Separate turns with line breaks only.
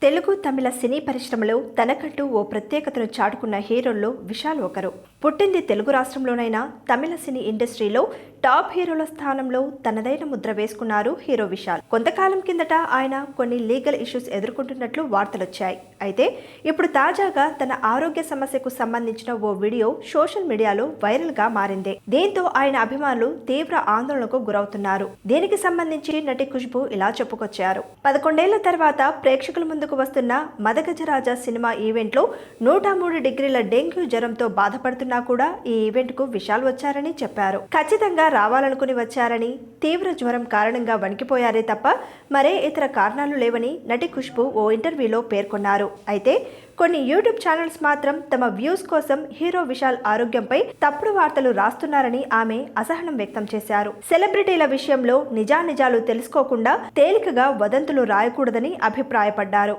తెలుగు తమిళ సినీ పరిశ్రమలో తనకంటూ ఓ ప్రత్యేకతను చాటుకున్న హీరోల్లో విశాల్ ఒకరు. పుట్టింది తెలుగు రాష్ట్రంలోనైనా తమిళ సినీ ఇండస్ట్రీలో టాప్ హీరోల స్థానంలో తనదైన ముద్ర వేసుకున్నారు హీరో విశాల్. కొంతకాలం కిందట ఆయన కొన్ని లీగల్ ఇష్యూస్ ఎదుర్కొంటున్నట్లు వార్తలొచ్చాయి. అయితే ఇప్పుడు తాజాగా తన ఆరోగ్య సమస్యకు సంబంధించిన ఓ వీడియో సోషల్ మీడియాలో వైరల్ గా మారింది. దీంతో ఆయన అభిమానులు తీవ్ర ఆందోళనకు గురవుతున్నారు. దీనికి సంబంధించి నటి ఖుష్బూ ఇలా చెప్పుకొచ్చారు. 11 ఏళ్ల తర్వాత ప్రేక్షకుల ముందుకు వస్తున్న మదగజరాజా సినిమా ఈవెంట్ లో 103 డిగ్రీల డెంగ్యూ జ్వరంతో బాధపడుతున్నా కూడా ఈ ఈవెంట్ కు విశాల్ వచ్చారని చెప్పారు. ఖచ్చితంగా రావాలనుకుని వచ్చారని, తీవ్ర జ్వరం కారణంగా వణికిపోయారే తప్ప మరే ఇతర కారణాలు లేవని నటి ఖుష్బూ ఓ ఇంటర్వ్యూలో పేర్కొన్నారు. అయితే కొన్ని యూట్యూబ్ ఛానల్స్ మాత్రం తమ వ్యూస్ కోసం హీరో విశాల్ ఆరోగ్యంపై తప్పుడు వార్తలు రాస్తున్నారని ఆమె అసహనం వ్యక్తం చేశారు. సెలబ్రిటీల విషయంలో నిజానిజాలు తెలుసుకోకుండా తేలికగా వదంతులు రాయకూడదని అభిప్రాయపడ్డారు.